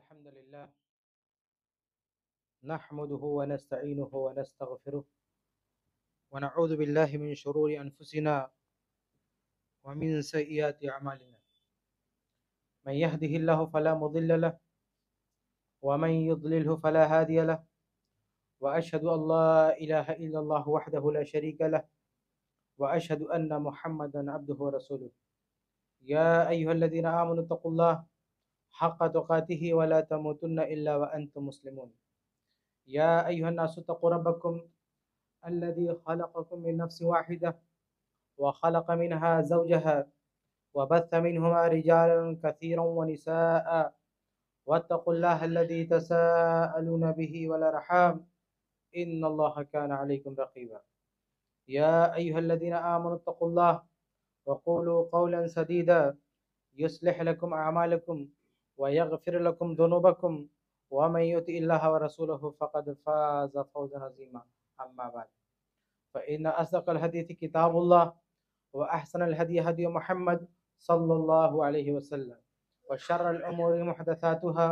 الحمد لله نحمده ونستعينه ونستغفره ونعوذ بالله من شرور أنفسنا ومن سيئات أعمالنا من يهده الله فلا مضل له ومن يضلله فلا هادي له وأشهد أن لا إله إلا الله وحده لا شريك له وأشهد أن محمدا عبده ورسوله يا أيها الذين آمنوا اتقوا الله حق تقاته ولا تموتن إلا وأنتم مسلمون يا أيها الناس اتقوا ربكم الذي خلقكم من نفس واحدة وخلق منها زوجها وبث منهما رجالا كثيرا ونساء واتقوا الله الذي تساءلون به والأرحام إن الله كان عليكم رقيبا يا أيها الذين آمنوا اتقوا الله وقولوا قولا سديدا يصلح لكم أعمالكم ويغفر لكم ذنوبكم ومن يطع الله ورسوله فقد فاز فوزا عظيما أما بعد فإن أصدق الحديث كتاب الله وأحسن الهدي هدي محمد صلى الله عليه وسلم وشر الأمور محدثاتها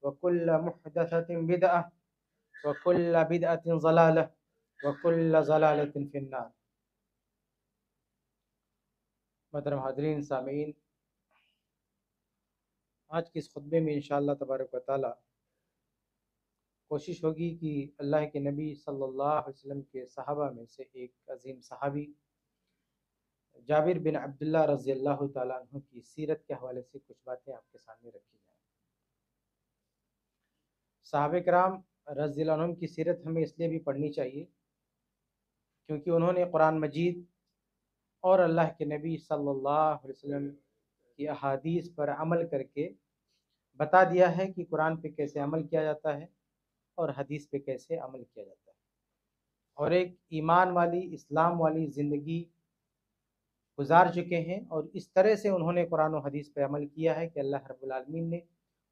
وكل محدثة بدعة وكل بدعة ضلالة وكل ضلالة في النار. محترم حاضرین سامعین، آج کے اس خطبے میں انشاءاللہ تبارک و تعالی کوشش ہوگی کہ اللہ کے نبی صلی اللہ علیہ وسلم کے صحابہ میں سے ایک عظیم صحابی جابر بن عبداللہ رضی اللہ تعالیٰ عنہ کی سیرت کے حوالے سے کچھ باتیں آپ کے سامنے رکھی جائیں۔ صحابہ کرام رضی اللہ عنہم کی سیرت ہمیں اس لیے بھی پڑھنی چاہیے کیونکہ انہوں نے قرآن مجید اور اللہ کے نبی صلی اللہ علیہ وسلم کی احادیث پر عمل کر کے بتا دیا ہے کہ قرآن پہ کیسے عمل کیا جاتا ہے اور حدیث پہ کیسے عمل کیا جاتا ہے، اور ایک ایمان والی اسلام والی زندگی گزار چکے ہیں، اور اس طرح سے انہوں نے قرآن و حدیث پہ عمل کیا ہے کہ اللہ رب العالمین نے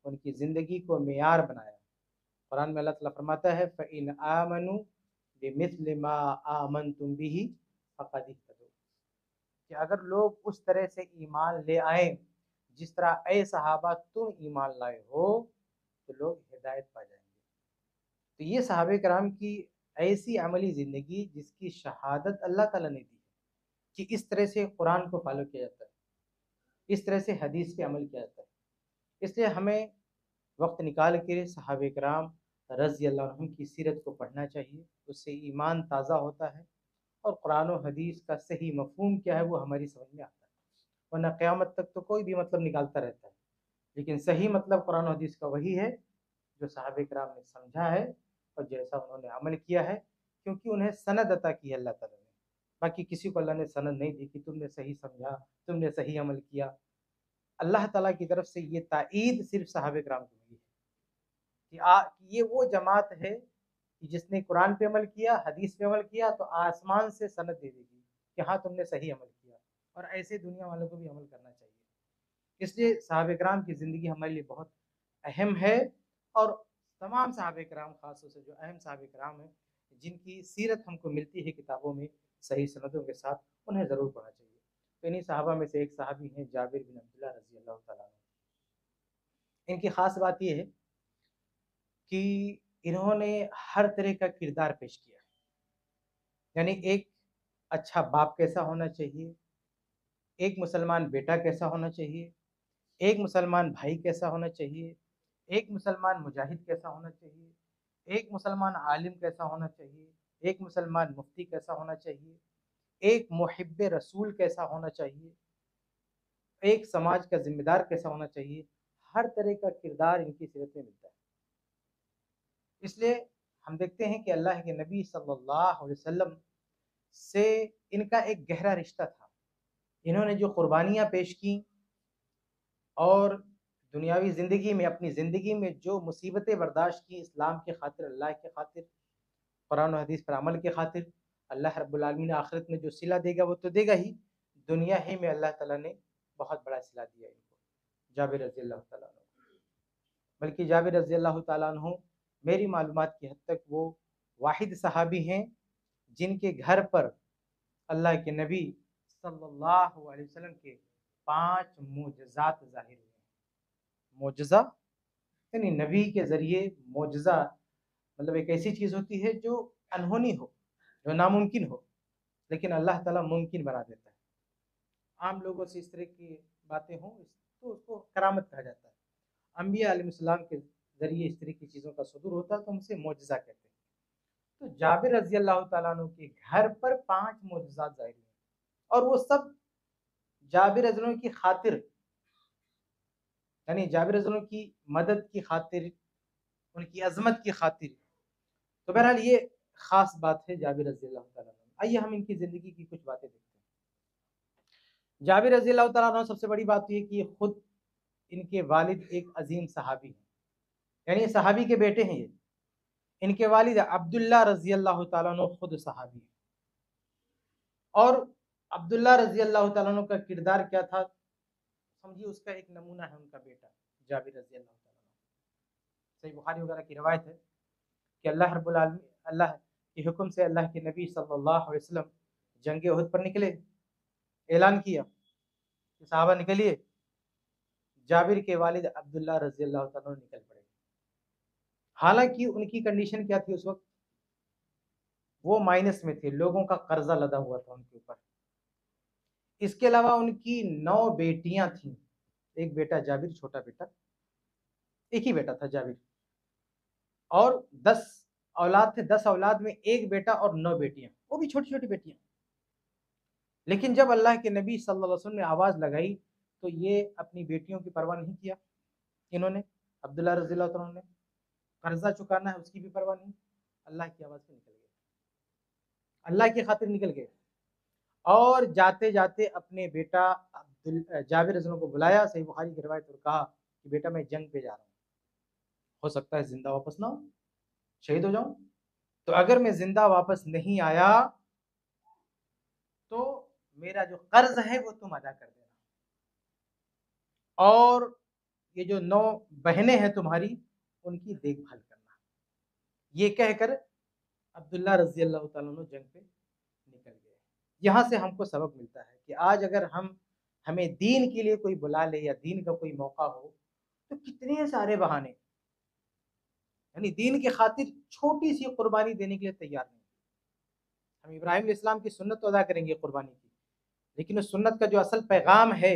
ان کی زندگی کو معیار بنایا۔ قرآن میں اللہ تعالیٰ فرماتا ہے فَإِنْ آمَنُوا بِمِثْلِ مَا آمَنْتُمْ بِهِ فَقَدِ اهْتَدَوْا، کہ اگر لوگ اس طرح سے ایمان لے آئیں جس طرح اے صحابہ تم ایمان لائے ہو تو لوگ ہدایت پا جائیں گے۔ تو یہ صحابہ کرام کی ایسی عملی زندگی جس کی شہادت اللہ تعالیٰ نے دی کہ اس طرح سے قرآن کو فالو کیا جاتا ہے، اس طرح سے حدیث پہ عمل کیا جاتا ہے۔ اس لیے ہمیں وقت نکال کے صحابہ کرام رضی اللہ عنہم کی سیرت کو پڑھنا چاہیے، اس سے ایمان تازہ ہوتا ہے اور قرآن و حدیث کا صحیح مفہوم کیا ہے وہ ہماری سمجھ میں آتا ہے، ورنہ قیامت تک تو کوئی بھی مطلب نکالتا رہتا ہے، لیکن صحیح مطلب قرآن و حدیث کا وہی ہے جو صحابہ کرام نے سمجھا ہے اور جیسا انہوں نے عمل کیا ہے، کیونکہ انہیں سند عطا کی ہے اللہ تعالیٰ نے۔ باقی کسی کو اللہ نے سند نہیں دی کہ تم نے صحیح سمجھا، تم نے صحیح عمل کیا۔ اللہ تعالیٰ کی طرف سے یہ تائید صرف صحابہ کرام کو ملی ہے کہ یہ وہ جماعت ہے کہ جس نے قرآن پہ عمل کیا، حدیث پہ عمل کیا تو آسمان سے سند دے دے گی کہ ہاں تم نے صحیح عمل کیا، اور ایسے دنیا والوں کو بھی عمل کرنا چاہیے۔ اس لیے صحابہ کرام کی زندگی ہمارے لیے بہت اہم ہے، اور تمام صحابہ کرام خاص طور سے جو اہم صحابہ کرام ہیں جن کی سیرت ہم کو ملتی ہے کتابوں میں صحیح سندوں کے ساتھ، انہیں ضرور پڑھنا چاہیے۔ تو انہی صحابہ میں سے ایک صحابی ہیں جابر بن عبداللہ رضی اللہ تعالیٰ عنہ۔ ان کی خاص بات یہ ہے کہ انہوں نے ہر طرح کا کردار پیش کیا ہے، یعنی ایک اچھا باپ کیسا ہونا چاہیے، ایک مسلمان بیٹا کیسا ہونا چاہیے، ایک مسلمان بھائی کیسا ہونا چاہیے، ایک مسلمان مجاہد کیسا ہونا چاہیے، ایک مسلمان عالم کیسا ہونا چاہیے، ایک مسلمان مفتی کیسا ہونا چاہیے، ایک محب رسول کیسا ہونا چاہیے، ایک سماج کا ذمہ دار کیسا ہونا چاہیے، ہر طرح کا کردار ان کی سیرت میں ملتا ہے۔ اس لیے ہم دیکھتے ہیں کہ اللہ کے نبی صلی اللہ علیہ وسلم سے ان کا ایک گہرا رشتہ تھا۔ انہوں نے جو قربانیاں پیش کیں اور دنیاوی زندگی میں اپنی زندگی میں جو مصیبتیں برداشت کی اسلام کے خاطر، اللہ کے خاطر، قرآن و حدیث پر عمل کے خاطر، اللہ رب العالمین آخرت میں جو صلہ دے گا وہ تو دے گا ہی، دنیا ہی میں اللہ تعالیٰ نے بہت بڑا صلہ دیا ان کو، جابر رضی اللہ تعالیٰ عنہ۔ بلکہ جابر رضی اللہ تعالیٰ عنہ میری معلومات کی حد تک وہ واحد صحابی ہیں جن کے گھر پر اللہ کے نبی صلی اللہ علیہ وسلم کے 5 معجزات ظاہر ہوئے ہیں۔ معجزہ یعنی نبی کے ذریعے معجزہ مطلب ایک ایسی چیز ہوتی ہے جو انہونی ہو، جو ناممکن ہو، لیکن اللہ تعالیٰ ممکن بنا دیتا ہے۔ عام لوگوں سے اس طرح کی باتیں ہوں تو اس کو کرامت کہا جاتا ہے۔ انبیاء علیہ السلام کے ذریعے اس طرح کی چیزوں کا صدور ہوتا ہے تو ہم اسے معجزہ کہتے ہیں۔ تو جابر رضی اللہ تعالیٰ عنہ کے گھر پر 5 معجزات ظاہر ہوئے اور وہ سب جابر رضی اللہ عنہ کی خاطر، یعنی جابر رضی اللہ عنہ کی مدد کی خاطر، ان کی عظمت کی خاطر۔ تو بہرحال یہ خاص بات ہے جابر رضی اللہ تعالیٰ عنہ۔ آئیے ہم ان کی زندگی کی کچھ باتیں دیکھتے ہیں۔ جابر رضی اللہ تعالیٰ عنہ سب سے بڑی بات یہ کہ یہ خود ان کے والد ایک عظیم صحابی ہیں، یعنی صحابی کے بیٹے ہیں یہ۔ ان کے والد عبداللہ رضی اللہ تعالیٰ عنہ خود صحابی ہیں، اور عبداللہ رضی اللہ تعالیٰ عنہ کا کردار کیا تھا سمجھیے، اس کا ایک نمونہ ہے ان کا بیٹا جابر رضی اللہ تعالیٰ عنہ۔ صحیح بخاری وغیرہ کی روایت ہے کہ اللہ رب العالمین، اللہ کے حکم سے اللہ کے نبی صلی اللہ علیہ وسلم جنگ احد پر نکلے، اعلان کیا کہ صحابہ نکلیے۔ جابر کے والد عبداللہ رضی اللہ تعالیٰ عنہ نکل پڑے، حالانکہ ان کی کنڈیشن کیا تھی اس وقت؟ وہ مائنس میں تھے، لوگوں کا قرضہ لدا ہوا تھا ان کے اوپر۔ اس کے علاوہ ان کی 9 بیٹیاں تھیں، ایک بیٹا جابر چھوٹا بیٹا، ایک ہی بیٹا تھا جابر، اور 10 اولاد تھے، 10 اولاد میں ایک بیٹا اور 9 بیٹیاں، وہ بھی چھوٹی چھوٹی بیٹیاں۔ لیکن جب اللہ کے نبی صلی اللہ علیہ وسلم نے آواز لگائی تو یہ اپنی بیٹیوں کی پرواہ نہیں کیا، انہوں نے عبداللہ رضی اللہ عنہ نے قرضہ چکانا ہے اس کی بھی پرواہ نہیں، اللہ کی آواز پہ نکل گئے، اللہ کی خاطر نکل گئے، اور جاتے جاتے اپنے بیٹا جابر رضی اللہ عنہ کو بلایا، صحیح بخاری کی روایت، اور کہا کہ بیٹا میں جنگ پہ جا رہا ہوں، ہو سکتا ہے زندہ واپس نہ ہو، شہید ہو جاؤں، تو اگر میں زندہ واپس نہیں آیا تو میرا جو قرض ہے وہ تم ادا کر دینا، اور یہ جو 9 بہنیں ہیں تمہاری ان کی دیکھ بھال کرنا۔ یہ کہہ کر عبداللہ رضی اللہ تعالیٰ عنہ جنگ پہ نکل گئے۔ یہاں سے ہم کو سبق ملتا ہے کہ آج اگر ہمیں دین کے لیے کوئی بلا لے یا دین کا کوئی موقع ہو تو کتنے سارے بہانے، یعنی دین کی خاطر چھوٹی سی قربانی دینے کے لیے تیار نہیں۔ ہم ابراہیم علیہ السلام کی سنت تو ادا کریں گے قربانی کی، لیکن اس سنت کا جو اصل پیغام ہے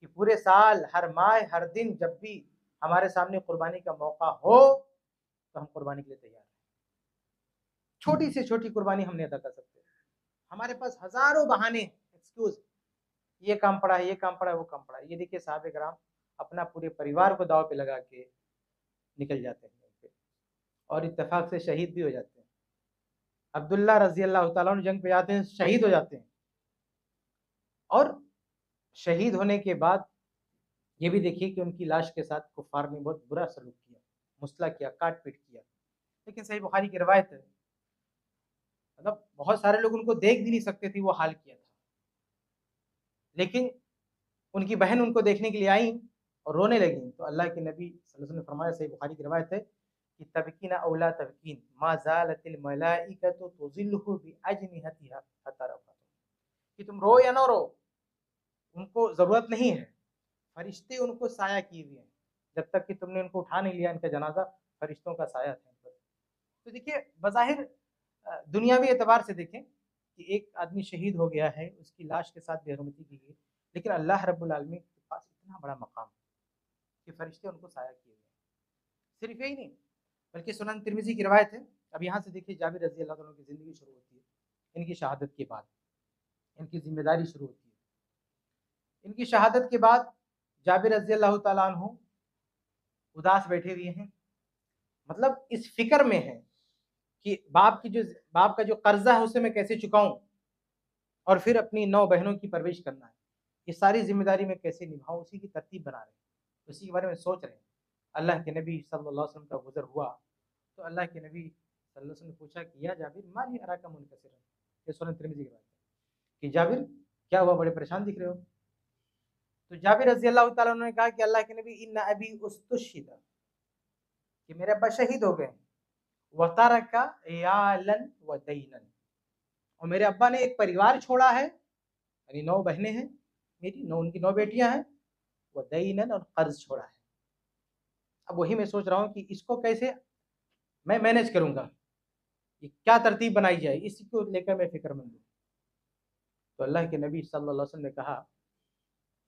کہ پورے سال، ہر ماہ، ہر دن جب بھی ہمارے سامنے قربانی کا موقع ہو تو ہم قربانی کے لیے تیار ہیں۔ چھوٹی سے چھوٹی قربانی ہم نہیں ادا کر سکتے، ہمارے پاس ہزاروں بہانے، ایکسکیوز، یہ کام پڑا ہے، یہ کام پڑا ہے، وہ کام پڑا ہے۔ یہ دیکھیے صحابہ کرام اپنا پورے پریوار کو داؤ پہ لگا کے نکل جاتے ہیں اور اتفاق سے شہید بھی ہو جاتے ہیں۔ عبداللہ رضی اللہ تعالیٰ عنہ جنگ پہ جاتے ہیں، شہید ہو جاتے ہیں، اور شہید ہونے کے بعد یہ بھی دیکھیے کہ ان کی لاش کے ساتھ کفار نے بہت برا سلوک کیا، مسئلہ کیا، کاٹ پیٹ کیا۔ لیکن صحیح بخاری کی روایت ہے، مطلب بہت سارے لوگ ان کو دیکھ بھی نہیں سکتے تھے، وہ حال کیا تھا، لیکن ان کی بہن ان کو دیکھنے کے لیے آئیں اور رونے لگیں تو اللہ کے نبی صلی اللہ علیہ وسلم نے فرمایا، صحیح بخاری کی روایت ہے کہ تبکین اولا تبکین ما زالت الملائکۃ تظلہ باجنحتها حتی رفعت، کہ تم رو یا نہ رو، ان کو ضرورت نہیں ہے، فرشتے ان کو سایہ کیے ہوئے ہیں، جب تک کہ تم نے ان کو اٹھا نہیں لیا، ان کا جنازہ فرشتوں کا سایہ تھا ان پر۔ تو دیکھیے بظاہر دنیاوی اعتبار سے دیکھیں کہ ایک آدمی شہید ہو گیا ہے، اس کی لاش کے ساتھ بے حرمتی کی گئی، لیکن اللہ رب العالمین کے پاس اتنا بڑا مقام کہ فرشتے ان کو سایہ کیے ہوئے ہیں۔ صرف یہی نہیں بلکہ سنن ترمذی کی روایت ہے، اب یہاں سے دیکھیے جابر رضی اللہ عنہ کی زندگی شروع ہوتی ہے، ان کی شہادت کے بعد ان کی ذمہ داری شروع ہوتی ہے۔ ان کی شہادت کے بعد جابر رضی اللہ تعالیٰ عنہ اداس بیٹھے ہوئے ہیں، مطلب اس فکر میں ہیں کہ باپ کا جو قرضہ ہے اسے میں کیسے چکاؤں، اور پھر اپنی 9 بہنوں کی پرورش کرنا ہے، یہ ساری ذمہ داری میں کیسے نبھاؤں، اسی کی ترتیب بنا رہے ہیں، اسی کے بارے میں سوچ رہے ہیں۔ اللہ کے نبی صلی اللہ علیہ وسلم کا گزر ہوا تو اللہ کے نبی صلی اللہ علیہ وسلم نے پوچھا کہ یا جابر ما لی اراک منکسرا، یہ سنن ترمذی کی بات ہے کہ جابر کیا ہوا، بڑے پریشان دکھ رہے ہو؟ تو جابر رضی اللہ تعالیٰ عنہ نے کہا کہ اللہ کے نبی ان ابی استشہد، کہ میرے ابا شہید ہو گئے، وترک عیالا ودینا، اور میرے ابا نے ایک پریوار چھوڑا ہے، یعنی 9 بہنیں ہیں میری، ان کی 9 بیٹیاں ہیں، ودینا، اور قرض چھوڑا ہے۔ اب وہی میں سوچ رہا ہوں کہ اس کو کیسے میں مینیج کروں گا، یہ کیا ترتیب بنائی جائے، اسی کو لے کر میں فکر مند ہوں۔ تو اللہ کے نبی صلی اللہ علیہ وسلم نے کہا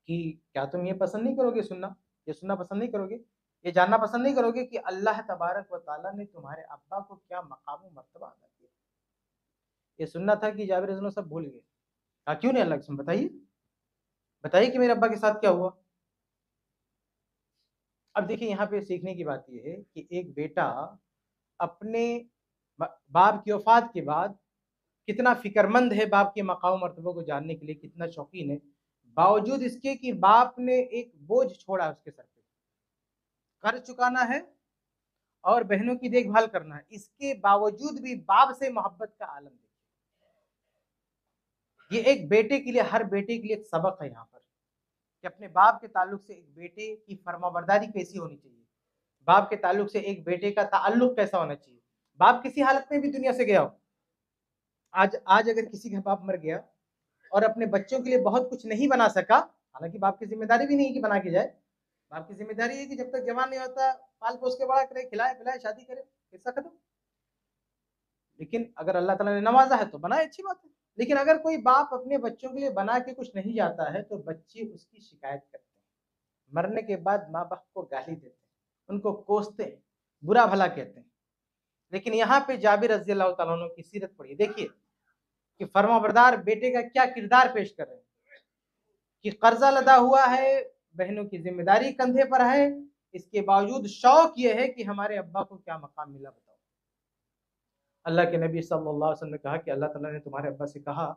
کہ کیا تم یہ پسند نہیں کرو گے سننا، یہ سننا پسند نہیں کرو گے، یہ جاننا پسند نہیں کرو گے کہ اللہ تبارک و تعالیٰ نے تمہارے ابا کو کیا مقام و مرتبہ عطا کیا؟ یہ سننا تھا کہ جابر رضی اللہ عنہ سب بھول گئے۔ کہا کیوں نہیں اللہ قسم، بتائیے بتائیے کہ میرے ابا کے ساتھ کیا ہوا۔ اب دیکھیں یہاں پہ سیکھنے کی بات یہ ہے کہ ایک بیٹا اپنے باپ کی وفات کے بعد کتنا فکر مند ہے، باپ کے مقام و مرتبہ کو جاننے کے لیے کتنا شوقین ہے، باوجود اس کے کہ باپ نے ایک بوجھ چھوڑا اس کے سر پہ، قرض چکانا ہے اور بہنوں کی دیکھ بھال کرنا ہے، اس کے باوجود بھی باپ سے محبت کا عالم دیکھیں۔ یہ ایک بیٹے کے لیے، ہر بیٹے کے لیے ایک سبق ہے یہاں پر کہ اپنے باپ کے تعلق سے ایک بیٹے کی فرما برداری کیسی ہونی چاہیے، باپ کے تعلق سے ایک بیٹے کا تعلق کیسا ہونا چاہیے۔ باپ کسی حالت میں بھی دنیا سے گیا ہو، آج اگر کسی کا باپ مر گیا اور اپنے بچوں کے لیے بہت کچھ نہیں بنا سکا، حالانکہ باپ کی ذمہ داری بھی نہیں ہے کہ بنا کے جائے، باپ کی ذمہ داری ہے کہ جب تک جوان نہیں ہوتا پال پوس کے بڑا کرے، کھلائے پلائے، شادی کرے، قصہ ختم۔ لیکن اگر اللہ تعالیٰ نے نوازا ہے تو بنائے، اچھی بات ہے۔ لیکن اگر کوئی باپ اپنے بچوں کے لیے بنا کے کچھ نہیں جاتا ہے تو بچے اس کی شکایت کرتے ہیں، مرنے کے بعد ماں باپ کو گالی دیتے ہیں، ان کو کوستے ہیں، برا بھلا کہتے ہیں۔ لیکن یہاں پہ جابر رضی اللہ تعالیٰ عنہ کی سیرت پڑھیے، دیکھیے کہ فرما بردار بیٹے کا کیا کردار پیش کر رہے ہیں، کہ قرضہ لدا ہوا ہے، بہنوں کی ذمہ داری کندھے پر ہے، اس کے باوجود شوق یہ ہے کہ ہمارے ابا کو کیا مقام ملا بتاؤ۔ اللہ کے نبی صلی اللہ علیہ وسلم نے کہا کہ اللہ تعالیٰ نے تمہارے ابا سے کہا،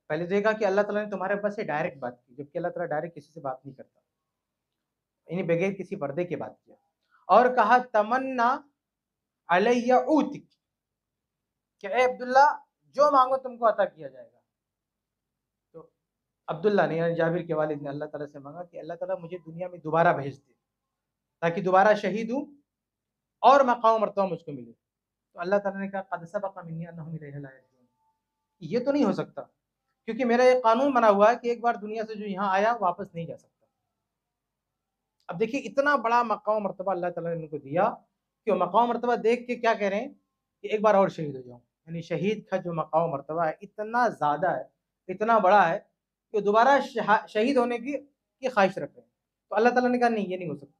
پہلے دیکھا کہ اللہ تعالیٰ نے تمہارے ابا سے ڈائریکٹ بات کی، جبکہ اللہ تعالیٰ ڈائریکٹ کسی سے بات نہیں کرتا، یعنی بغیر کسی پردے کے بات کیا، اور کہا تمنا علیہ اوتک، کہ اے عبداللہ جو مانگو تم کو عطا کیا جائے گا۔ تو عبداللہ نے یعنی جابر کے والد نے اللہ تعالیٰ سے مانگا کہ اللہ تعالیٰ مجھے دنیا میں دوبارہ بھیج دے تاکہ دوبارہ شہید ہوں اور مقام و مرتبہ مجھ کو ملے۔ تو اللہ تعالیٰ نے کہا قد سبق منی انہم الیہ لا یرجعون، یہ تو نہیں ہو سکتا کیونکہ میرا ایک قانون بنا ہوا ہے کہ ایک بار دنیا سے جو یہاں آیا واپس نہیں جا سکتا۔ اب دیکھیے اتنا بڑا مقام و مرتبہ اللہ تعالیٰ نے ان کو دیا کہ وہ مقام و مرتبہ دیکھ کے کیا کہہ رہے ہیں کہ ایک بار اور شہید ہو جاؤں، یعنی شہید کا جو مقام و مرتبہ ہے اتنا زیادہ ہے، اتنا بڑا ہے کہ دوبارہ شہید ہونے کی خواہش رکھ رہے ہیں۔ تو اللہ تعالیٰ نے کہا نہیں، یہ نہیں ہو سکتا۔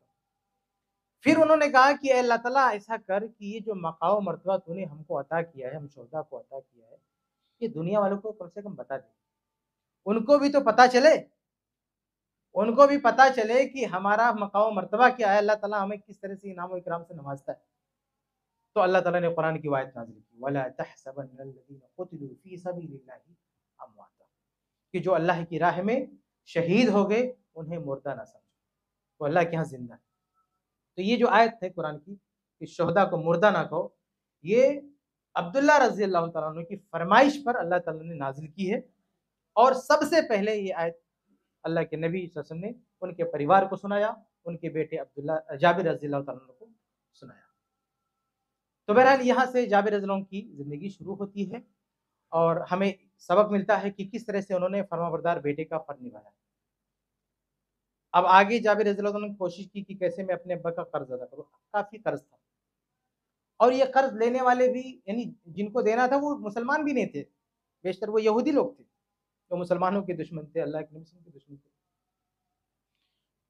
پھر انہوں نے کہا کہ اے اللہ تعالیٰ ایسا کر کہ یہ جو مقام و مرتبہ تو نے ہم کو عطا کیا ہے، ہم شہداء کو عطا کیا ہے، یہ دنیا والوں کو کم سے کم بتا دے، ان کو بھی تو پتا چلے، ان کو بھی پتا چلے کہ ہمارا مقام و مرتبہ کیا ہے، اللہ تعالیٰ ہمیں کس طرح سے انعام و اکرام سے نوازتا ہے۔ تو اللہ تعالیٰ نے قرآن کی آیت نازل کی وَلَا تَحْسَبَنَّ الَّذِينَ قُتِلُوا فِي سَبِيلِ اللَّهِ أَمْوَاتًا، کہ جو اللہ کی راہ میں شہید ہو گئے انہیں مردہ نہ سمجھو، وہ اللہ کے ہاں زندہ ہے۔ تو یہ جو آیت ہے قرآن کی کہ شہداء کو مردہ نہ کہو، یہ عبداللہ رضی اللہ تعالیٰ عنہ کی فرمائش پر اللہ تعالیٰ نے نازل کی ہے، اور سب سے پہلے یہ آیت اللہ کے نبی صلی اللہ علیہ وسلم نے ان کے پریوار کو سنایا، ان کے بیٹے عبداللہ جابر رضی اللہ تعالیٰ عنہ کو سنایا۔ تو بہرحال یہاں سے جابر رضی اللہ عنہ کی زندگی شروع ہوتی ہے اور ہمیں سبق ملتا ہے کہ کس طرح سے انہوں نے فرما بردار بیٹے کا فرض نبھایا۔ اب آگے جابر رضی اللہ عنہ نے کوشش کی کہ کیسے میں اپنے ابا کا قرض ادا کروں، کافی قرض تھا، اور یہ قرض لینے والے بھی یعنی جن کو دینا تھا وہ مسلمان بھی نہیں تھے، بیشتر وہ یہودی لوگ تھے جو مسلمانوں کے دشمن تھے، اللہ کے نبی کے دشمن تھے،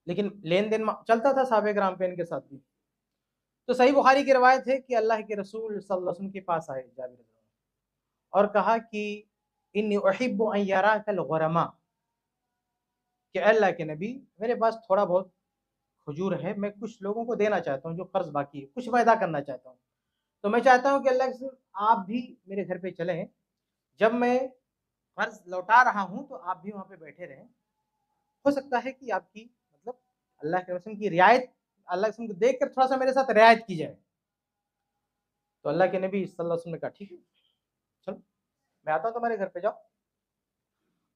لیکن لین دین چلتا تھا صحابہ کرام پہ ان کے ساتھ بھی۔ تو صحیح بخاری کی روایت ہے کہ اللہ کے رسول صلی اللہ علیہ وسلم کے پاس آئے جابر رضی اللہ عنہ اور کہا کہ انی احب ان یراک الغرما، کہ اللہ کے نبی میرے پاس تھوڑا بہت کھجور ہے، میں کچھ لوگوں کو دینا چاہتا ہوں جو قرض باقی ہے، کچھ میں ادا کرنا چاہتا ہوں، تو میں چاہتا ہوں کہ اللہ کے آپ بھی میرے گھر پہ چلیں، جب میں قرض لوٹا رہا ہوں تو آپ بھی وہاں پہ بیٹھے رہیں، ہو سکتا ہے کہ آپ کی مطلب اللہ کے رسول کی رعایت، اللہ کے رسول کو دیکھ کر تھوڑا سا میرے ساتھ رعایت کی جائے۔ تو اللہ کے نبی صلی اللہ علیہ وسلم نے کہا ٹھیک ہے چلو میں آتا ہوں تمہارے گھر پہ، جاؤ۔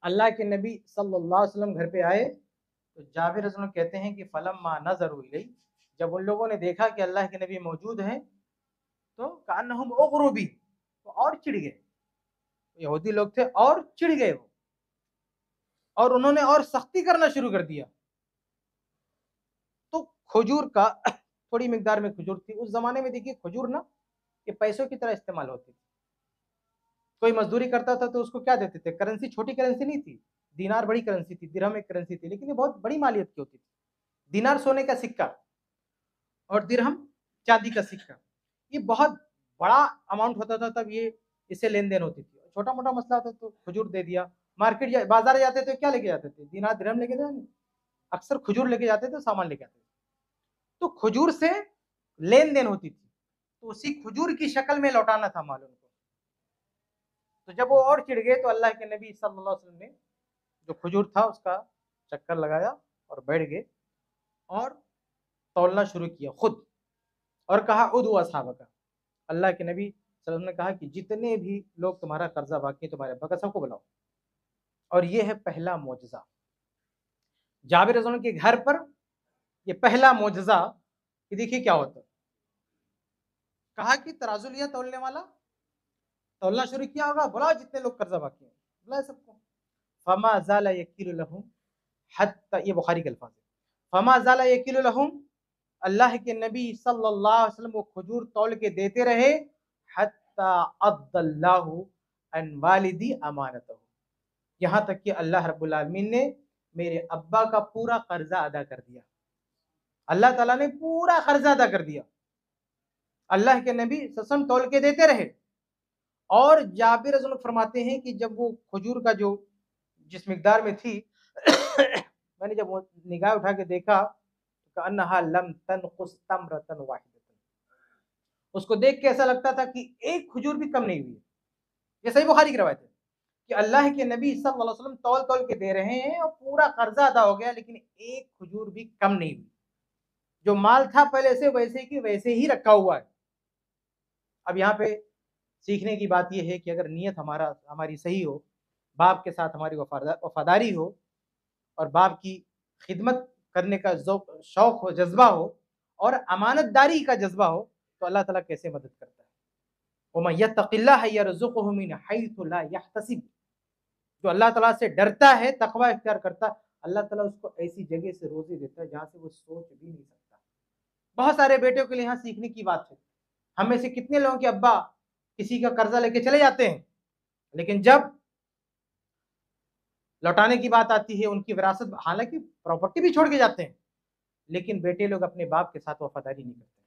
اللہ کے نبی صلی اللہ علیہ وسلم گھر پہ آئے تو جابر رضی اللہ عنہ کہتے ہیں کہ فلما نظروا الیہ، جب ان لوگوں نے دیکھا کہ اللہ کے نبی موجود ہیں تو کانہم اغروا بی، تو اور چڑ گئے، یہودی لوگ تھے اور چڑ گئے وہ، اور انہوں نے اور سختی کرنا شروع کر دیا۔ تو کھجور کا تھوڑی مقدار میں کھجور تھی. اس زمانے میں دیکھیے کھجور نا یہ پیسوں کی طرح استعمال ہوتی تھی. کوئی مزدوری کرتا تھا تو اس کو کیا دیتے تھے؟ کرنسی. چھوٹی کرنسی نہیں تھی. دینار بڑی کرنسی تھی, درہم ایک کرنسی تھی, لیکن یہ بہت بڑی مالیت کی ہوتی تھی. دینار سونے کا سکہ اور درہم چاندی کا سکہ, یہ بہت بڑا اماؤنٹ ہوتا تھا تب. یہ اس سے لین دین ہوتی تھی. چھوٹا موٹا مسئلہ ہوتا تو کھجور دے دیا. مارکیٹ بازار جاتے تھے کیا لے کے جاتے تھے؟ دینار درہم لے کے جاتے, اکثر کھجور لے کے جاتے تھے, سامان لے کے آتے تھے. تو کھجور سے لین دین ہوتی تھی, تو اسی کھجور کی شکل میں لوٹانا تھا مال ان کو. تو جب وہ اور چڑھ گئے تو اللہ کے نبی صلی اللہ علیہ وسلم نے جو کھجور تھا اس کا چکر لگایا اور بیٹھ گئے اور تولنا شروع کیا خود, اور کہا ادعوا اصحابک. اللہ کے نبی صلی اللہ علیہ وسلم نے کہا کہ جتنے بھی لوگ تمہارا قرضہ باقی ہے تمہارے ابا کا, سب کو بلاؤ. اور یہ ہے پہلا معجزہ جابر رضی اللہ عنہ کے گھر پر. یہ پہلا معجزہ کہ دیکھیے کیا ہوتا. کہا کہ ترازو لیا تولنے والا, تولنا شروع کیا ہوگا, بلاؤ جتنے لوگ قرضہ باقی ہیں بلائے سب کو. فما زال یکیل لہم حتی, یہ بخاری کے الفاظ ہے, فما زال یکیل لہم, اللہ کے نبی صلی اللہ علیہ وسلم وہ کھجور تول کے دیتے رہے حتی عد اللہ ان والدی امانتہ, یہاں تک کہ اللہ رب العالمین نے میرے ابا کا پورا قرضہ ادا کر دیا. اللہ تعالیٰ نے پورا قرضہ ادا کر دیا. اللہ کے نبی صلی اللہ علیہ وسلم تول کے دیتے رہے. اور جابر رضی اللہ عنہ فرماتے ہیں کہ جب وہ کھجور کا جو جس مقدار میں تھی میں نے جب وہ نگاہ اٹھا کے دیکھا کأنہا لم تنقص تمرۃ واحدۃ, اس کو دیکھ کے ایسا لگتا تھا کہ ایک کھجور بھی کم نہیں ہوئی. یہ صحیح بخاری کی روایت ہے کہ اللہ کے نبی صلی اللہ علیہ وسلم تول تول کے دے رہے ہیں اور پورا قرضہ ادا ہو گیا, لیکن ایک کھجور بھی کم نہیں ہوئی. جو مال تھا پہلے سے ویسے کی ویسے ہی رکھا ہوا ہے. اب یہاں پہ سیکھنے کی بات یہ ہے کہ اگر نیت ہماری صحیح ہو, باپ کے ساتھ ہماری وفاداری ہو, اور باپ کی خدمت کرنے کا شوق ہو, جذبہ ہو, اور امانت داری کا جذبہ ہو, تو اللہ تعالیٰ کیسے مدد کرتا ہے. وَمَن يَتَّقِ اللَّهَ يَرْزُقْهُ مِنْ حَيْثُ لَا يَحْتَسِبُ, جو اللہ تعالیٰ سے ڈرتا ہے, تقوی اختیار کرتا, اللہ تعالیٰ اس کو ایسی جگہ سے روزی دیتا ہے جہاں سے وہ سوچ بھی نہیں سکتا. بہت سارے بیٹوں کے لیے یہاں سیکھنے کی بات ہے. ہم میں سے کتنے لوگوں کے ابا کسی کا قرضہ لے کے چلے جاتے ہیں, لیکن جب لوٹانے کی بات آتی ہے ان کی وراثت, حالانکہ پراپرٹی بھی چھوڑ کے جاتے ہیں, لیکن بیٹے لوگ اپنے باپ کے ساتھ وفاداری نہیں کرتے,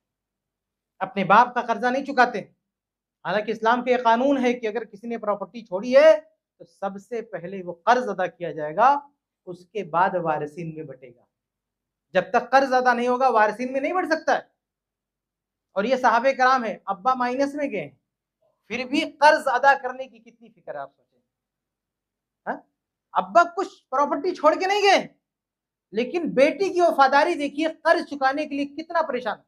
اپنے باپ کا قرضہ نہیں چکاتے. حالانکہ اسلام کے یہ قانون ہے کہ اگر کسی نے پراپرٹی چھوڑی ہے تو سب سے پہلے وہ قرض ادا کیا جائے گا, اس کے بعد وارثین میں بٹے گا. جب تک قرض ادا نہیں ہوگا وارثین میں نہیں بڑھ سکتا ہے. اور یہ صحابہ کرام ہے, ابا مائنس میں گئے پھر بھی قرض ادا کرنے کی کتنی فکر ہے, آپ سوچیں. ابا کچھ پراپرٹی چھوڑ کے نہیں گئے, لیکن بیٹی کی وفاداری دیکھیے, قرض چکانے کے لیے کتنا پریشان.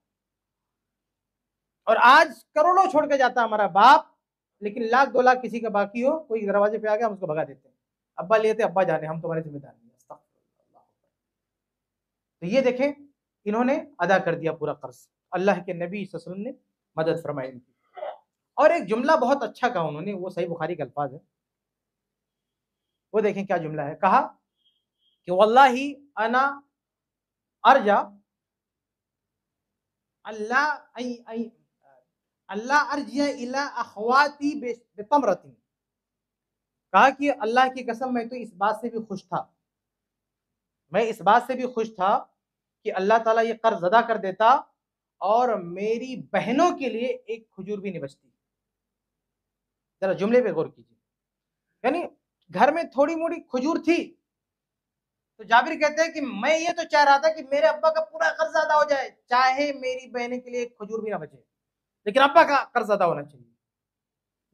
اور آج کروڑوں چھوڑ کے جاتا ہمارا باپ, لیکن لاکھ 2 لاکھ کسی کا باقی ہو, کوئی دروازے پہ آ گیا ہم اس کو بھگا دیتے ہیں. ابا لیتے, ابا جانے, ہم تمہارے ذمہ دار نہیں. تو یہ دیکھیں انہوں نے ادا کر دیا پورا قرض. اللہ کے نبی صلی اللہ علیہ وسلم نے مدد فرمائی ان کی. اور ایک جملہ بہت اچھا کہا انہوں نے, وہ صحیح بخاری کے الفاظ ہے, وہ دیکھیں کیا جملہ ہے. کہا کہ واللہ انا ارجا اللہ ارجع الی اخواتی بتمرۃ, کہا کہ اللہ کی قسم میں تو اس بات سے بھی خوش تھا, میں اس بات سے بھی خوش تھا کہ اللہ تعالیٰ یہ قرض ادا کر دیتا اور میری بہنوں کے لیے ایک کھجور بھی نہیں بچتی. ذرا جملے پہ غور کیجیے, یعنی گھر میں تھوڑی موڑی کھجور تھی, تو جابر کہتے ہیں کہ میں یہ تو چاہ رہا تھا کہ میرے ابا کا پورا قرض ادا ہو جائے, چاہے میری بہنیں کے لیے ایک کھجور بھی نہ بچے, لیکن ابا کا قرض ادا ہونا چاہیے.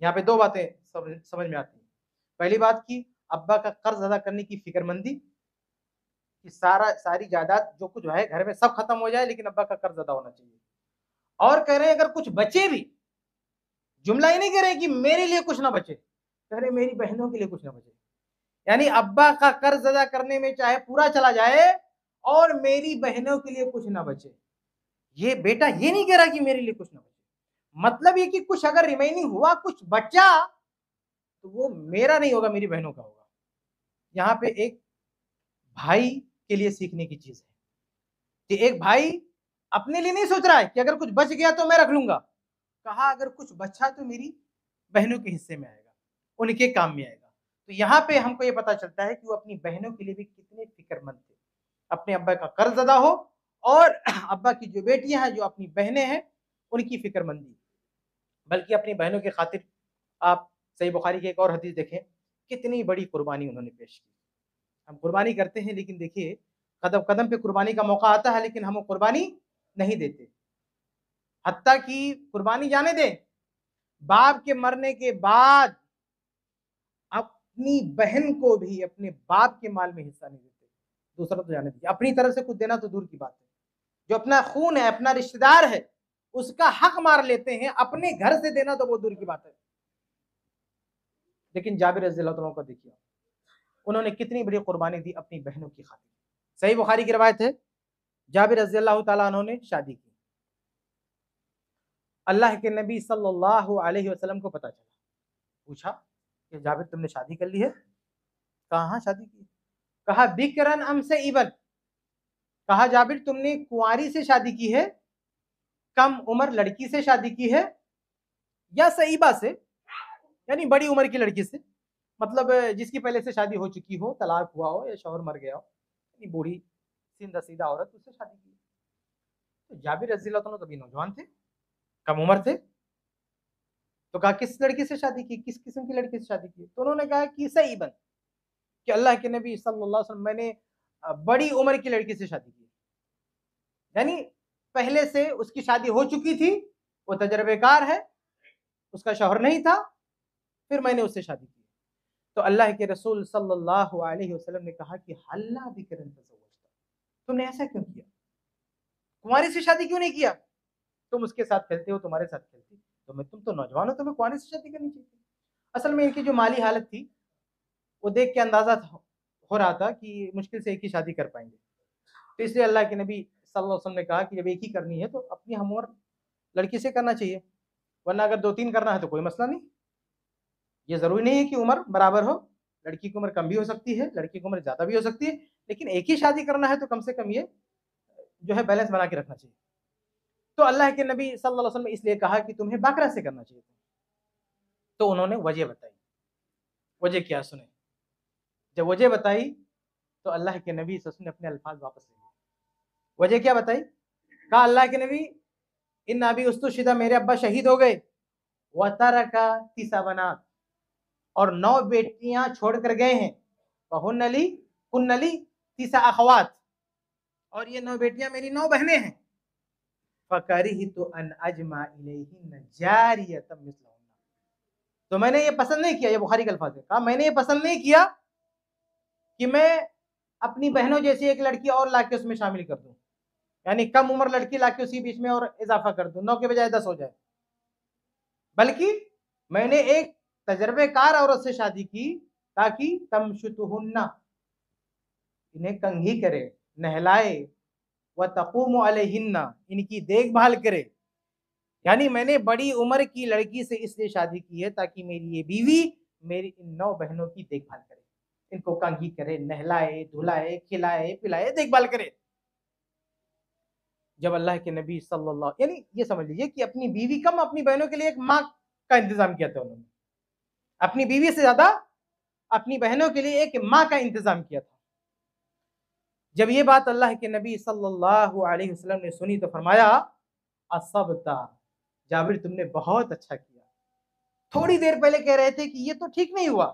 یہاں پہ 2 باتیں سمجھ میں آتی ہیں. پہلی بات کی ابا کا قرض ادا کرنے کی فکر مندی, کہ ساری جائیداد جو کچھ ہے گھر میں سب ختم ہو جائے, لیکن ابا کا قرض ادا ہونا چاہیے. اور کہہ رہے ہیں اگر کچھ بچے بھی, جملہ ہی نہیں کہہ رہے کہ میرے لیے کچھ نہ بچے, کہہ رہے میری بہنوں کے لیے کچھ نہ بچے. یعنی ابا کا قرض ادا کرنے میں چاہے پورا چلا جائے اور میری بہنوں کے لیے کچھ نہ بچے. یہ بیٹا یہ نہیں کہہ رہا کہ میرے لیے کچھ نہ بچے, مطلب یہ کہ کچھ اگر ریمیننگ ہوا, کچھ بچا, تو وہ میرا نہیں ہوگا, میری بہنوں کا ہوگا. یہاں پہ ایک بھائی کے لیے سیکھنے کی چیز ہے کہ ایک بھائی اپنے لیے نہیں سوچ رہا ہے کہ اگر کچھ بچ گیا تو میں رکھ لوں گا، کہا اگر کچھ بچا تو میری بہنوں کے حصے میں آئے گا، ان کے کام میں آئے گا۔ تو یہاں پہ ہم کو یہ پتا چلتا ہے کہ وہ اپنی بہنوں کے لیے بھی کتنے فکر مند تھے، اپنے ابا کا قرض ادا ہو اور ابا کی جو بیٹیاں ہیں، جو اپنی بہنیں ہیں، ان کی فکر مندی، بلکہ اپنی بہنوں کی خاطر آپ صحیح بخاری کی ایک اور حدیث دیکھیں، کتنی بڑی قربانی انہوں نے پیش کی۔ ہم قربانی کرتے ہیں لیکن دیکھیے قدم قدم پہ قربانی کا موقع آتا ہے لیکن ہم وہ قربانی نہیں دیتے، حتیٰ کہ قربانی جانے دیں، باپ کے مرنے کے بعد اپنی بہن کو بھی اپنے باپ کے مال میں حصہ نہیں دیتے، دوسرا تو جانے دیجیے، اپنی طرف سے کچھ دینا تو دور کی بات ہے، جو اپنا خون ہے، اپنا رشتہ دار ہے، اس کا حق مار لیتے ہیں، اپنے گھر سے دینا تو وہ دور کی بات ہے۔ لیکن جابر رضی اللہ عنہ کو دیکھیے، انہوں نے کتنی بڑی قربانی دی اپنی بہنوں کی خاطر۔ صحیح بخاری کی روایت ہے، جابر رضی اللہ تعالیٰ عنہ نے شادی کی، اللہ کے نبی صلی اللہ علیہ وسلم کو پتا چلا، پوچھا کہ جابر تم نے شادی کر لی ہے؟ کہا ہاں شادی کی۔ کہا بکرن ام سیبن، کہا جابر تم نے کنواری سے شادی کی ہے، کم عمر لڑکی سے شادی کی ہے، یا سیبہ سے، یعنی بڑی عمر کی لڑکی سے، مطلب جس کی پہلے سے شادی ہو چکی ہو، طلاق ہوا ہو یا شوہر مر گیا ہو، یعنی بوڑھی سیدھا سیدھا عورت، اس سے شادی کی۔ تو جابر رضی اللہ عنہ کبھی نوجوان تھے، کم عمر تھے، تو کہا کس لڑکی سے شادی کی، کس قسم کی لڑکی سے شادی کی؟ تو انہوں نے کہا کہ سیبن، کہ اللہ کے نبی صلی اللہ علیہ وسلم میں نے بڑی عمر کی لڑکی سے شادی کی، یعنی پہلے سے اس کی شادی ہو چکی تھی، وہ تجربے کار ہے، اس کا شوہر نہیں تھا، پھر میں نے اس سے شادی کی۔ تو اللہ کے رسول صلی اللہ علیہ وسلم نے کہا کہ حلا بکرن تزوجتا، تم نے ایسا کیوں کیا، کنواری سے شادی کیوں نہیں کیا؟ تم اس کے ساتھ کھیلتے ہو، تمہارے ساتھ کھیلتی، تم تو نوجوان ہو، تمہیں کنواری سے شادی کرنی چاہیے۔ اصل میں ان کی جو مالی حالت تھی وہ دیکھ کے اندازہ ہو رہا تھا کہ مشکل سے ایک ہی شادی کر پائیں گے، تو اس لیے اللہ کے نبی صلی اللہ علیہ وسلم نے کہا کہ جب ایک ہی کرنی ہے تو اپنی ہم عمر لڑکی سے کرنا چاہیے، ورنہ اگر 2-3 کرنا ہے تو کوئی مسئلہ نہیں، یہ ضروری نہیں ہے کہ عمر برابر ہو، لڑکی کی عمر کم بھی ہو سکتی ہے، لڑکی کی عمر زیادہ بھی ہو سکتی ہے، لیکن ایک ہی شادی کرنا ہے تو کم سے کم یہ جو ہے بیلنس بنا کے رکھنا چاہیے۔ تو اللہ کے نبی صلی اللہ علیہ وسلم نے اس لیے کہا کہ تمہیں باقرہ سے کرنا چاہیے، تو انہوں نے وجہ بتائی۔ وجہ کیا سنیں، جب وجہ بتائی تو اللہ کے نبی صلی اللہ علیہ وسلم نے اپنے الفاظ واپس لے لیے۔ وجہ کیا بتائی؟ کہا اللہ کے نبی ان ابی استشہد، میرے ابا شہید ہو گئے، وترک 9 بنات، اور 9 بیٹیاں چھوڑ کر گئے ہیں، فہن لی کن لی 9 اخوات، اور یہ 9 بیٹیاں میری 9 بہنیں ہیں، فکرہت ان اجمع الیہن جاریۃ مثلہن، تو میں نے یہ پسند نہیں کیا، یہ بخاری کا الفاظ ہے، کہا میں نے یہ پسند نہیں کیا کہ میں اپنی بہنوں جیسی ایک لڑکی اور لا کے اس میں شامل کر دوں، یعنی کم عمر لڑکی لا کے اسی بیچ میں اور اضافہ کر دوں، 9 کے بجائے 10 ہو جائے، بلکہ میں نے ایک تجربے کار عورت سے شادی کی تاکہ تمشطہن، انہیں کنگھی کرے، نہلائے، وتقوم علیہن، ان کی دیکھ بھال کرے، یعنی میں نے بڑی عمر کی لڑکی سے اس لیے شادی کی ہے تاکہ میری یہ بیوی میری ان 9 بہنوں کی دیکھ بھال کرے، ان کو کنگھی کرے، نہلائے، دھلائے، کھلائے، پلائے، دیکھ بھال کرے۔ جب اللہ کے نبی صلی اللہ، یعنی یہ سمجھ لیجیے کہ اپنی بیوی کم، اپنی بہنوں کے لیے ایک ماں کا انتظام کیا تھا، انہوں نے اپنی بیوی سے زیادہ اپنی بہنوں کے لیے ایک ماں کا انتظام کیا تھا۔ جب یہ بات اللہ کے نبی صلی اللہ علیہ وسلم نے سنی تو فرمایا اصبتا، جابر تم نے بہت اچھا کیا، تھوڑی دیر پہلے کہہ رہے تھے کہ یہ تو ٹھیک نہیں ہوا،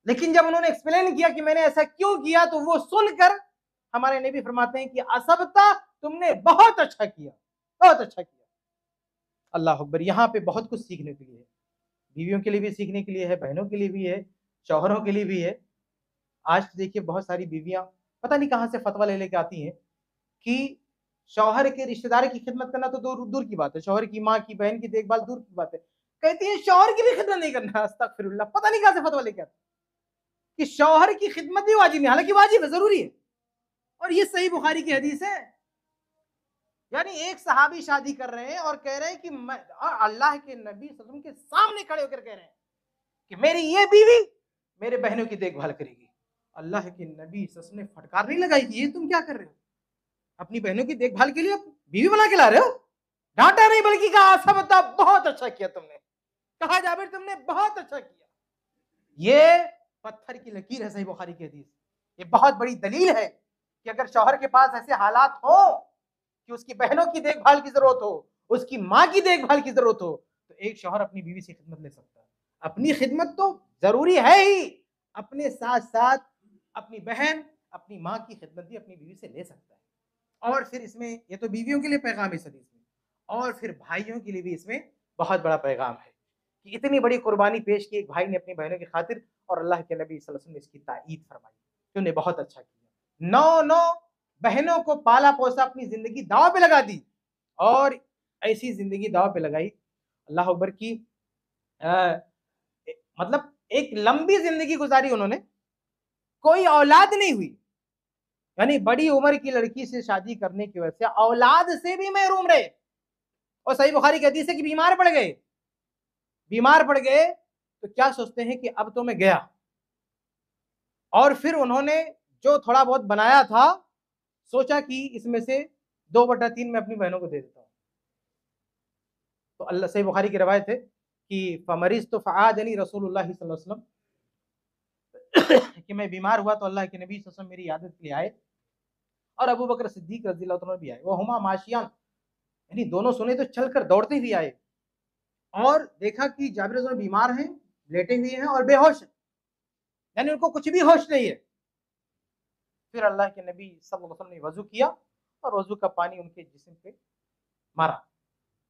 لیکن جب انہوں نے ایکسپلین کیا کہ میں نے ایسا کیوں کیا تو وہ سن کر ہمارے نبی فرماتے ہیں کہ اصبتا، تم نے بہت اچھا کیا، بہت اچھا کیا۔ اللہ اکبر، یہاں پہ بہت کچھ سیکھنے کے لیے ہے، بیویوں کے لیے بھی سیکھنے کے لیے ہے، بہنوں کے لیے بھی ہے، شوہروں کے لیے بھی ہے۔ آج دیکھیے بہت ساری بیویاں پتہ نہیں کہاں سے فتویٰ لے کے آتی ہیں کہ شوہر کے رشتہ دار کی خدمت کرنا تو دور کی بات ہے، شوہر کی ماں کی بہن کی دیکھ بھال دور کی بات ہے، کہتی ہیں شوہر کی بھی خدمت نہیں کرنا، استغفر اللہ، پتہ نہیں کہاں سے فتویٰ لے کے آتی کہ شوہر کی خدمت بھی واجب نہیں، حالانکہ واجب ہے، ضروری ہے، اور یہ صحیح بخاری کی حدیث ہے۔ یعنی ایک صحابی شادی کر رہے ہیں اور کہہ رہے ہیں کہ اللہ کے نبی صلی اللہ علیہ وسلم کے سامنے کھڑے ہو کر کہہ رہے ہیں کہ میری یہ بیوی میرے بہنوں کی دیکھ بھال کرے گی۔ اللہ کے نبی صلی اللہ علیہ وسلم نے پھٹکار نہیں لگائی کہ یہ تم کیا کر رہے ہو، اپنی بہنوں کی دیکھ بھال کے لیے بیوی بنا کے لا رہے ہو؟ ڈانٹا نہیں بلکہ کہا سبتا، بہت اچھا کیا تم نے، کہا جابر تم نے بہت اچھا کیا۔ یہ پتھر کی لکیر ہے صحیح بخاری کی حدیث، یہ بہت بڑی دلیل ہے کہ اگر شوہر کے پاس ایسے حالات ہوں کہ اس کی بہنوں کی دیکھ بھال کی ضرورت ہو، اس کی ماں کی دیکھ بھال کی ضرورت ہو، تو ایک شوہر اپنی بیوی سے خدمت لے سکتا ہے۔ اپنی خدمت تو ضروری ہے ہی، اپنے ساتھ ساتھ اپنی بہن، اپنی ماں کی خدمت بھی اپنی بیوی سے لے سکتا ہے۔ اور پھر اس میں یہ تو بیویوں کے لیے پیغام اس حدیث میں، اور پھر بھائیوں کے لیے بھی اس میں بہت بڑا پیغام ہے کہ اتنی بڑی قربانی پیش کی ایک بھائی نے اپنی بہنوں کی خاطر، اور اللہ کے نبی صلی اللہ علیہ وسلم نے اس کی تائید فرمائی کہ انہیں بہت اچھا کیا۔ 9 بہنوں کو پالا پوسا، اپنی زندگی داؤ پہ لگا دی، اور ایسی زندگی داؤ پہ لگائی اللہ اکبر کی مطلب ایک لمبی زندگی گزاری انہوں نے، کوئی اولاد نہیں ہوئی، یعنی بڑی عمر کی لڑکی سے شادی کرنے کی وجہ سے اولاد سے بھی محروم رہے، اور صحیح بخاری کی حدیث ہے کہ بیمار پڑ گئے تو کیا سوچتے ہیں کہ اب تو میں گیا، اور پھر انہوں نے جو تھوڑا بہت بنایا تھا سوچا کہ اس میں سے 2/3 میں اپنی بہنوں کو دے دیتا ہوں۔ تو اللہ صحیح بخاری کی روایت ہے کہ فمرضت فعادنی رسول اللہ صلی اللہ علیہ وسلم، کہ میں بیمار ہوا تو اللہ کے نبی صلی اللہ علیہ وسلم میری عادت کے لیے آئے، اور ابو بکر صدیق رضی اللہ عنہ بھی آئے، وہ ہما ماشیان، یعنی دونوں سنے تو چل کر دوڑتے ہوئے آئے، اور دیکھا کہ جابر رضی اللہ عنہ بیمار ہیں، لیٹے ہوئے ہیں اور بے ہوش ہیں، یعنی ان کو کچھ بھی ہوش نہیں ہے۔ پھر اللہ کے نبی صلی اللہ علیہ وسلم نے وضو کیا، اور وضو کا پانی ان کے جسم پہ مارا،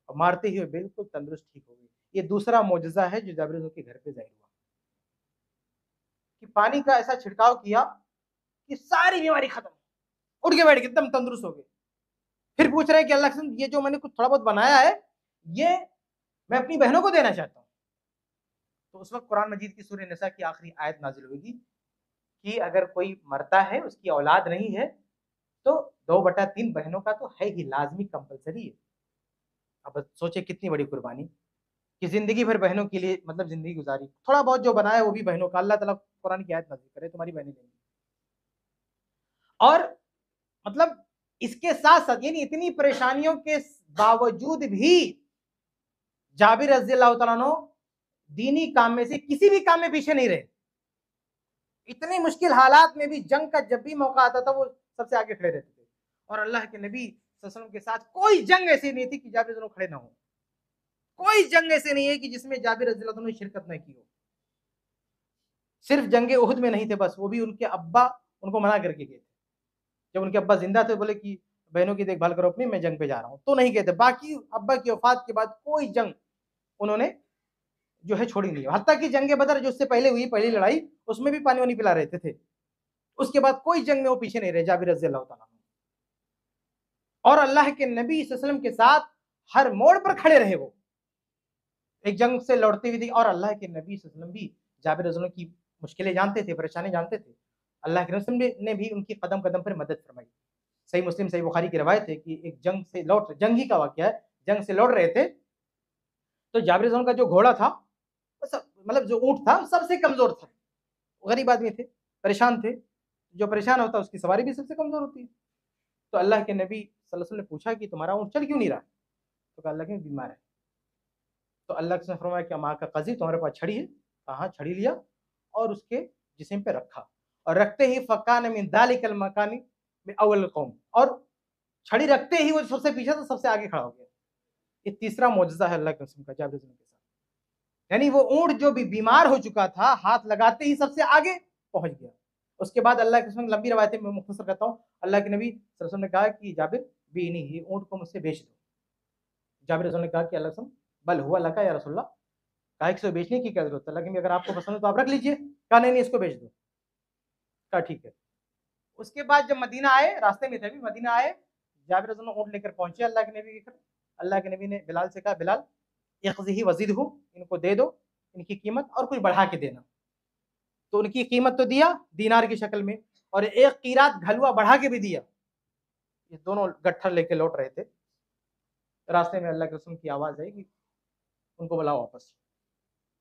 اور مارتے ہی بالکل تندرست ٹھیک ہو گئی۔ یہ دوسرا معجزہ ہے جو جابر رضی اللہ عنہ کے گھر پہ ظاہر ہوا، کہ پانی کا ایسا چھڑکاؤ کیا کہ ساری بیماری ختم، اٹھ کے بیٹھ کے ایک دم تندرست ہو گئے۔ پھر پوچھ رہے ہیں کہ اللہ کے یہ جو میں نے کچھ تھوڑا بہت بنایا ہے یہ میں اپنی بہنوں کو دینا چاہتا ہوں۔ تو اس وقت قرآن مجید کی سورہ نساء کی آخری آیت نازل ہوگی کہ اگر کوئی مرتا ہے، اس کی اولاد نہیں ہے، تو 2/3 بہنوں کا تو ہے ہی، لازمی کمپلسری ہے۔ اب سوچے کتنی بڑی قربانی کہ زندگی بھر بہنوں کے لیے مطلب زندگی گزاری، تھوڑا بہت جو بنایا وہ بھی بہنوں کا، اللہ تعالیٰ قرآن کی آیت نازل کرے تمہاری بہنیں دیں گی۔ اور مطلب اس کے ساتھ ساتھ یعنی اتنی پریشانیوں کے باوجود بھی جابر رضی اللہ تعالیٰ عنہ دینی کام میں سے کسی بھی کام میں پیچھے نہیں رہے، اتنی مشکل حالات میں بھی جنگ کا جب بھی موقع آتا تھا وہ سب سے آگے کھڑے رہتے تھے، اور اللہ کے نبی صلی اللہ علیہ وسلم کے ساتھ کوئی جنگ ایسی نہیں تھی کہ جابر رضی اللہ عنہ کھڑے نہ ہوں، کوئی جنگ ایسے نہیں ہے کہ جس میں جابر رضی اللہ عنہ نے شرکت نہ کی ہو۔ صرف جنگ احد میں نہیں تھے بس، وہ بھی ان کے ابا ان کو منع کر کے گئے تھے، جب ان کے ابا زندہ تھے بولے کہ بہنوں کی دیکھ بھال کرو اپنی، میں جنگ پہ جا رہا ہوں، تو نہیں گئے تھے۔ باقی ابا کی وفات کے بعد کوئی جنگ انہوں نے جو ہے چھوڑی نہیں، حتیٰ کہ جنگ بدر جو اس سے پہلے ہوئی پہلی لڑائی، اس میں بھی پانی وانی پلا رہتے تھے، اس کے بعد کوئی جنگ میں وہ پیچھے نہیں رہے جابر رضی اللہ تعالیٰ عنہ، اور اللہ کے نبی صلی اللہ علیہ وسلم کے ساتھ ہر موڑ پر کھڑے رہے۔ وہ ایک جنگ سے لوٹتے ہوئے تھی، اور اللہ کے نبی صلی اللہ علیہ وسلم بھی جابر رضی اللہ عنہ کی مشکلیں جانتے تھے، پریشانی جانتے تھے، اللہ کے رسول نے بھی ان کی قدم قدم پر مدد فرمائی۔ صحیح مسلم صحیح بخاری کی روایت ہے کہ ایک جنگ ہی کا واقعہ ہے، جنگ سے لوٹ رہے تھے تو جابر رضی اللہ عنہ کا جو گھوڑا تھا، مطلب جو اونٹ تھا سب سے کمزور تھا، غریب آدمی تھے، پریشان تھے، جو پریشان ہوتا اس کی سواری بھی سب سے کمزور ہوتی ہے۔ تو اللہ کے نبی صلی اللہ علیہ وسلم نے پوچھا کہ تمہارا اونٹ چل کیوں نہیں رہا؟ تو کہا اللہ کے بیمار ہے۔ تو اللہ کے نے فرمایا کہ ماں کا قاضی تمہارے پاس چھڑی ہے؟ کہاں چھڑی لیا، اور اس کے جسم پہ رکھا، اور رکھتے ہی فکان من ذلک المکان میں اول قوم، اور چھڑی رکھتے ہی وہ سب سے پیچھے تو سب سے آگے کھڑا ہو گیا۔ یہ تیسرا معجزہ ہے اللہ کے رسول کا جابر کے ساتھ، یعنی وہ اونٹ جو بھی بیمار ہو چکا تھا ہاتھ لگاتے ہی سب سے آگے پہنچ گیا۔ اس کے بعد اللہ کے رسول لمبی روایتیں میں مختصر کرتا ہوں، اللہ کے نبی صلی اللہ علیہ وسلم نے کہا کہ جابر بھی نہیں، یہ اونٹ کو مجھ سے بیچ دو۔ جابر رسول نے کہا کہ اللہ کے رسول بل ہوا لکا یا رسول اللہ، کہا کہ اسے بیچنے کی کیا ضرورت ہے، لیکن اگر آپ کو پسند ہے تو آپ رکھ لیجئے، کہا نہیں اس کو بیچ دو، کہا ٹھیک ہے۔ اس کے بعد جب مدینہ آئے، راستے میں تھے بھی، مدینہ آئے، جابر رضی اللہ عنہ اونٹ لے کر پہنچے اللہ کے نبی کے گھر۔ اللہ کے نبی نے بلال سے کہا بلال اقضیہ وزیدہ، ان کو دے دو ان کی قیمت اور کچھ بڑھا کے دینا۔ تو ان کی قیمت تو دیا دینار کی شکل میں، اور ایک قیرات گھلوا بڑھا کے بھی دیا۔ یہ دونوں گٹھر لے کے لوٹ رہے تھے، راستے میں اللہ کے رسول کی آواز آئی کہ ان کو بلاؤ واپس۔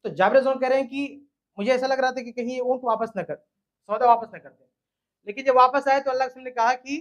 تو جابر رضی اللہ عنہ کہہ رہے ہیں کہ مجھے ایسا لگ رہا تھا کہ کہیں یہ اونٹ واپس نہ کر، سودا واپس نہ کرتے، لیکن جب واپس آئے تو اللہ کے رسول نے کہا کہ